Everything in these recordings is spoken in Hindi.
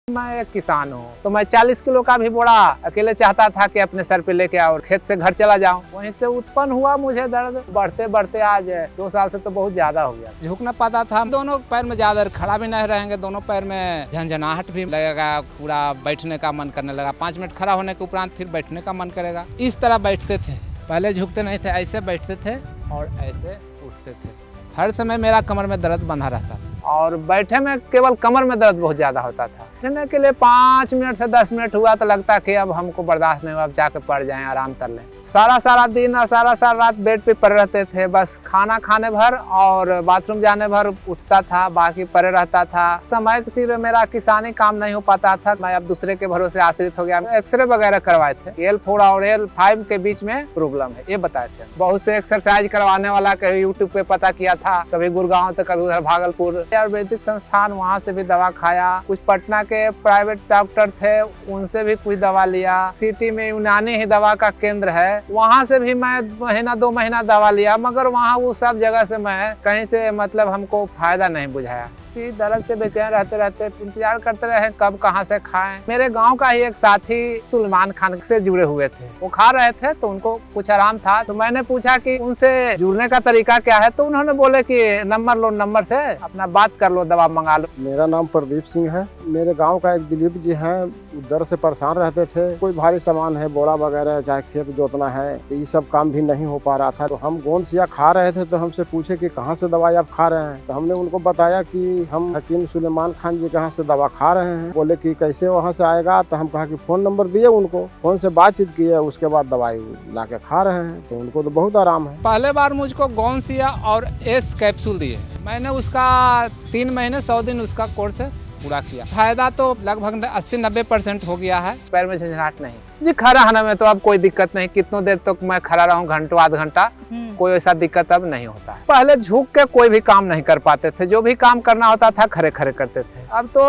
मैं एक किसान हूँ तो मैं 40 किलो का भी बोरा अकेले चाहता था कि अपने सर पे लेके और खेत से घर चला जाऊँ। वहीं से उत्पन्न हुआ मुझे दर्द, बढ़ते बढ़ते आज 2 साल से तो बहुत ज्यादा हो गया। झुक न पाता था, दोनों पैर में ज्यादा खड़ा भी नहीं रहेंगे, दोनों पैर में झंझनाहट भी लगेगा, पूरा बैठने का मन करने लगा। 5 मिनट खड़ा होने के उपरांत फिर बैठने का मन करेगा। इस तरह बैठते थे, पहले झुकते नहीं थे, ऐसे बैठते थे और ऐसे उठते थे। हर समय मेरा कमर में दर्द बंधा रहता था और बैठे में केवल कमर में दर्द बहुत ज्यादा होता था। बैठने के लिए 5 मिनट से 10 मिनट हुआ तो लगता कि अब हमको बर्दाश्त नहीं हुआ, अब जाके पड़ जाएं, आराम कर लें। सारा दिन और सारा रात बेड पे पड़े रहते थे। बस खाना खाने भर और बाथरूम जाने भर उठता था, बाकी पड़े रहता था। समय किसी मेरा किसानी काम नहीं हो पाता था। मैं अब दूसरे के भरोसे आश्रित हो गया। एक्सरे वगैरह करवाए थे, L4 और L5 के बीच में प्रॉब्लम है ये बताए थे। बहुत से एक्सरसाइज करवाने वाला कभी यूट्यूब पे पता किया था, कभी गुड़गांव तो कभी उधर भागलपुर आयुर्वेदिक संस्थान, वहाँ से भी दवा खाया। कुछ पटना के प्राइवेट डॉक्टर थे, उनसे भी कुछ दवा लिया। सिटी में यूनानी ही दवा का केंद्र है, वहाँ से भी मैं महीना 2 महीना दवा लिया, मगर वहाँ वो सब जगह से मैं कहीं से मतलब हमको फायदा नहीं बुझाया। इसी दर्द से बेचैन रहते इंतजार करते रहे कब कहाँ से खाएं। मेरे गांव का ही एक साथी सुलेमान खान से जुड़े हुए थे, वो खा रहे थे तो उनको कुछ आराम था। तो मैंने पूछा कि उनसे जुड़ने का तरीका क्या है, तो उन्होंने बोले कि नंबर लो, नंबर से अपना बात कर लो, दवा मंगा लो। मेरा नाम प्रदीप सिंह है। मेरे गांव का एक दिलीप जी हैं, दर्द से परेशान रहते थे। कोई भारी सामान है, बोरा वगैरह, चाहे खेत जोतना है, तो ये सब काम भी नहीं हो पा रहा था। तो हम गोंदसिया खा रहे थे, तो हमसे पूछे कि कहाँ से दवाई आप खा रहे हैं। तो हमने उनको बताया कि हम हकीम सुलेमान खान जी कहाँ से दवा खा रहे हैं। बोले कि कैसे वहाँ से आएगा, तो हम कहा कि फोन नंबर दिए उनको, फोन से बातचीत किए, उसके बाद दवाई ला के खा रहे हैं। तो उनको तो बहुत आराम है। पहले बार मुझको गोंदसिया और S कैप्सूल दिए, मैंने उसका 3 महीने 100 दिन उसका कोर्स पूरा किया। फायदा तो लगभग 80-90% हो गया है। पैर में झंझनाहट नहीं जी, खड़ा रहने में तो अब कोई दिक्कत नहीं। कितनों देर तक मैं खड़ा रहूं, घंटों आध घंटा, कोई ऐसा दिक्कत अब नहीं होता है। पहले झुक के कोई भी काम नहीं कर पाते थे, जो भी काम करना होता था खड़े खड़े करते थे। अब तो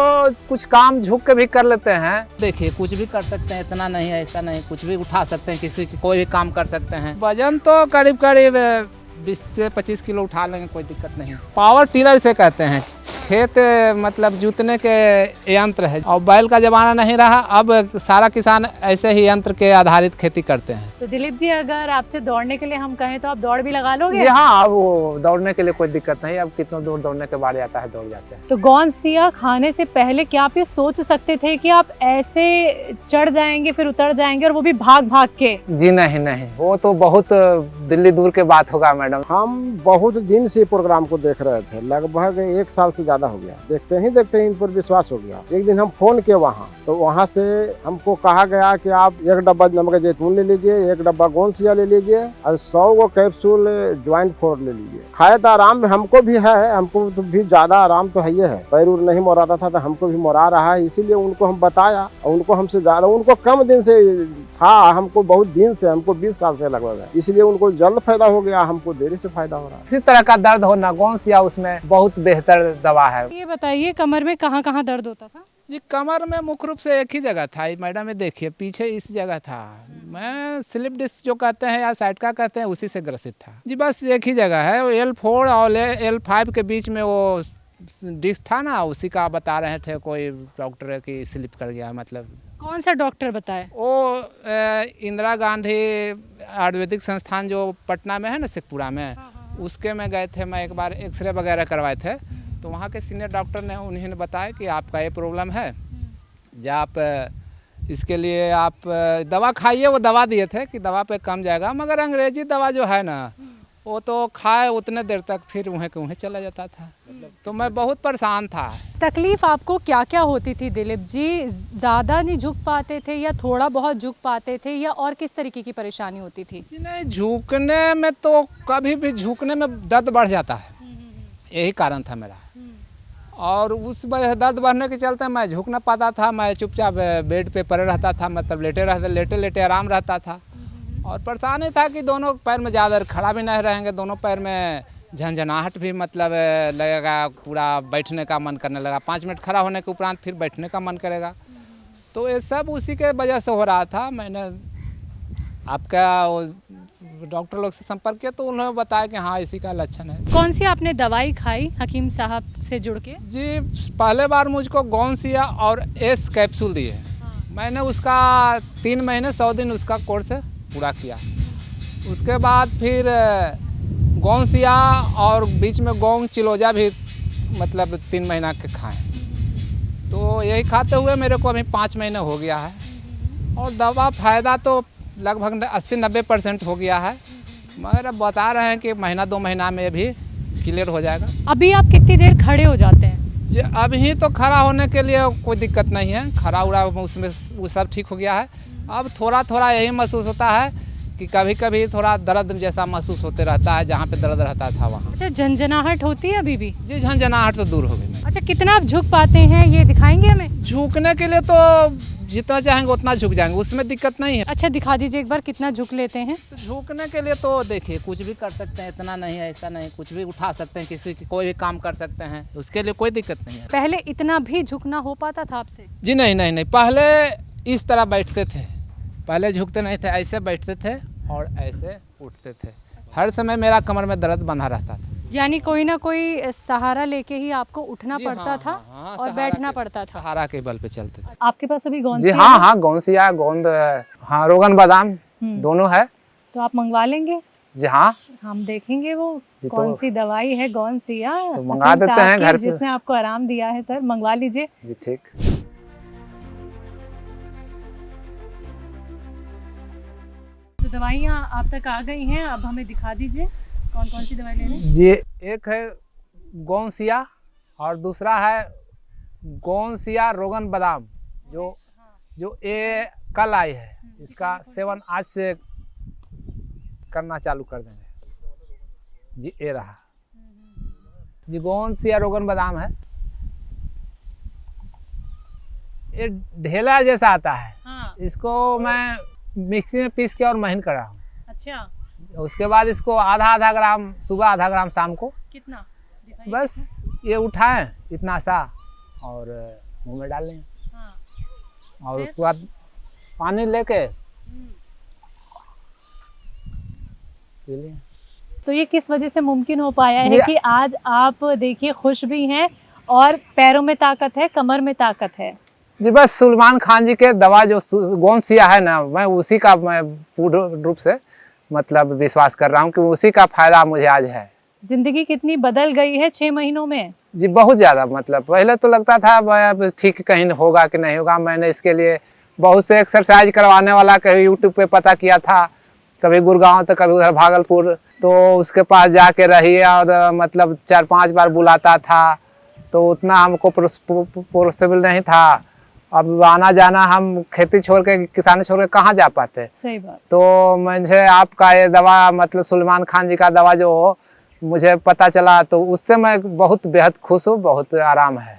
कुछ काम झुक के भी कर लेते हैं। देखिए कुछ भी कर सकते हैं, इतना नहीं है, ऐसा नहीं, कुछ भी उठा सकते हैं, किसी की कोई भी काम कर सकते हैं। वजन तो करीब 20 से 25 किलो उठा लेंगे, कोई दिक्कत नहीं। पावर टिलर से कहते हैं, खेत मतलब जोतने के यंत्र है। और बैल का जमाना नहीं रहा, अब सारा किसान ऐसे ही यंत्र के आधारित खेती करते हैं। तो दिलीप जी, अगर आपसे दौड़ने के लिए हम कहें तो आप दौड़ भी लगा लोगे? जी हाँ, वो दौड़ने के लिए कोई दिक्कत नहीं। अब कितना दूर दौड़ने के बाद आता है, दौड़ जाते हैं। तो गोंदसिया खाने से पहले क्या आप ये सोच सकते थे कि आप ऐसे चढ़ जाएंगे फिर उतर जाएंगे, और वो भी भाग भाग के? जी नहीं, वो तो बहुत दिल्ली दूर के बात होगा मैडम। हम बहुत दिन से प्रोग्राम को देख रहे थे, लगभग 1 साल से ज्यादा हो गया। देखते ही इन पर विश्वास हो गया। एक दिन हम फोन किए वहाँ, तो वहाँ से हमको कहा गया कि आप 1 डब्बा नमक जैतून ले लीजिए, 1 डब्बा गोंदसिया ले लीजिए और 100 गो कैप्सूल ज्वाइंट 4 ले लीजिए। खाया तो आराम हमको भी है, हमको तो भी ज्यादा आराम तो है ही है। पैर उर नहीं मोराता था तो हमको भी मोरा रहा है, इसीलिए उनको हम बताया। और उनको हमसे ज्यादा, उनको कम दिन से था, हमको बहुत दिन से, हमको 20 साल से लगभग है, इसलिए उनको जल्द फायदा हो गया, हमको देरी से फायदा हो रहा है। इसी तरह का दर्द होना गोंदसिया उसमें बहुत बेहतर दवा है। ये बताइए, कमर में कहाँ कहाँ दर्द होता था? जी कमर में मुख्य रूप से एक ही जगह था मैडम, ये देखिए पीछे इस जगह था। मैं स्लिप डिस्क जो कहते हैं या साइटका कहते हैं, उसी से ग्रसित था जी। बस एक ही जगह है, वो L4 और L5 के बीच में वो डिस्क था ना, उसी का बता रहे थे कोई डॉक्टर की स्लिप कर गया। मतलब कौन सा डॉक्टर बताए? वो इंदिरा गांधी आयुर्वेदिक संस्थान जो पटना में है ना, शेखपुरा में, उसके में गए थे। मैं एक बार एक्सरे वगैरह करवाए थे, तो वहाँ के सीनियर डॉक्टर ने उन्हें बताया कि आपका ये प्रॉब्लम है, जब आप इसके लिए आप दवा खाइए। वो दवा दिए थे कि दवा पे कम जाएगा, मगर अंग्रेजी दवा जो है ना, वो तो खाए उतने देर तक फिर वहीं के वहीं चला जाता था। तो मैं बहुत परेशान था। तकलीफ आपको क्या क्या होती थी दिलीप जी? ज़्यादा नहीं झुक पाते थे या थोड़ा बहुत झुक पाते थे, या और किस तरीके की परेशानी होती थी? जी नहीं, झुकने में तो कभी भी झुकने में दर्द बढ़ जाता है, यही कारण था मेरा। और उस वजह दर्द बढ़ने के चलते मैं झुक न पाता था। मैं चुपचाप बेड पे पड़े रहता था, मतलब लेटे आराम रहता था। और परेशानी था कि दोनों पैर में ज़्यादा खड़ा भी नहीं रहेंगे, दोनों पैर में झंझनाहट भी मतलब लगेगा, पूरा बैठने का मन करने लगा। 5 मिनट खड़ा होने के उपरांत फिर बैठने का मन करेगा। तो ये सब उसी के वजह से हो रहा था। मैंने आपका डॉक्टर लोग से संपर्क किया तो उन्होंने बताया कि हाँ इसी का लक्षण है। कौन सी आपने दवाई खाई हकीम साहब से जुड़ के? जी पहले बार मुझको गौनसिया और एस कैप्सूल दिए। मैंने उसका 3 महीने 100 दिन उसका कोर्स पूरा किया। उसके बाद फिर गौनसिया और बीच में गोंग चिलोजा भी मतलब 3 महीना के खाएं। तो यही खाते हुए मेरे को अभी 5 महीने हो गया है और दवा फ़ायदा तो लगभग 80-90% हो गया है, मगर अब बता रहे हैं कि महीना 2 महीना में भी क्लियर हो जाएगा। अभी आप कितनी देर खड़े हो जाते हैं? जी अभी तो खड़ा होने के लिए कोई दिक्कत नहीं है, खड़ा उड़ा उसमें वो सब ठीक हो गया है। अब थोड़ा थोड़ा यही महसूस होता है कि कभी कभी थोड़ा दर्द जैसा महसूस होते रहता है, जहाँ पे दर्द रहता था वहाँ। अच्छा, झंझनाहट होती है अभी भी? जी झंझनाहट तो दूर हो गई। अच्छा, कितना आप झुक पाते हैं ये दिखाएंगे हमें? झुकने के लिए तो जितना चाहेंगे उतना झुक जाएंगे, उसमें दिक्कत नहीं है। अच्छा दिखा दीजिए एक बार कितना झुक लेते हैं। तो झुकने के लिए तो देखिए कुछ भी कर सकते हैं, इतना नहीं है ऐसा नहीं, कुछ भी उठा सकते हैं, किसी की कोई भी काम कर सकते हैं, उसके लिए कोई दिक्कत नहीं है। पहले इतना भी झुकना हो पाता था आपसे? जी नहीं, पहले इस तरह बैठते थे, पहले झुकते नहीं थे, ऐसे बैठते थे और ऐसे उठते थे। हर समय मेरा कमर में दर्द बंधा रहता था। यानी कोई ना कोई सहारा लेके ही आपको उठना जी पड़ता हाँ, था हाँ, और बैठना पड़ता था। सहारा के बल पे चलते थे। आपके पास अभी गोंद जी हाँ हाँ, गौनसिया गोंद, हाँ रोगन बादाम दोनों है। तो आप मंगवा लेंगे? जी हाँ, हम देखेंगे वो जी कौन तो सी दवाई है गोंसिया, तो मंगा देते हैं घर पे। जिसने आपको आराम दिया है। सर मंगवा लीजिए। जी ठीक। तो दवाइयाँ आप तक आ गई हैं, अब हमें दिखा दीजिए कौन कौन सी दवाई लेनी है। जी एक है गौनसिया और दूसरा है गौनसिया रोगन बादाम, जो ये कल आई है। इसका सेवन आज से करना चालू कर देंगे। जी ये रहा जी गौनसिया रोगन बादाम है। ये ढेला जैसा आता है। हाँ। इसको मैं मिक्सी में पीस के और महीन करा हूँ। अच्छा, उसके बाद इसको आधा ग्राम सुबह, आधा ग्राम शाम को, कितना दिखाइए। बस ये उठाएं इतना सा और मुंह में डाल लें। हाँ। और उसके बाद पानी लेके पी लें। तो ये किस वजह से मुमकिन हो पाया है जी, कि आज आप देखिए खुश भी हैं और पैरों में ताकत है, कमर में ताकत है? जी बस सलमान खान जी के दवा जो गौनसिया है ना, मैं उसी का मैं पूर्ण रूप से मतलब विश्वास कर रहा हूँ कि उसी का फायदा मुझे आज है। जिंदगी कितनी बदल गई है 6 महीनों में। जी बहुत ज़्यादा, मतलब पहले तो लगता था अब ठीक कहीं होगा कि नहीं होगा। मैंने इसके लिए बहुत से एक्सरसाइज करवाने वाला कभी यूट्यूब पे पता किया था, कभी गुड़गांव तो कभी उधर भागलपुर, तो उसके पास जाके रहिए और मतलब 4-5 बार बुलाता था, तो उतना हमको पॉसिबल नहीं था। अब आना जाना हम खेती छोड़ के, किसानी छोड़ के कहाँ जा पाते। सही बात। तो मुझे आपका ये दवा मतलब सलमान खान जी का दवा जो मुझे पता चला, तो उससे मैं बहुत बेहद खुश हूँ, बहुत आराम है।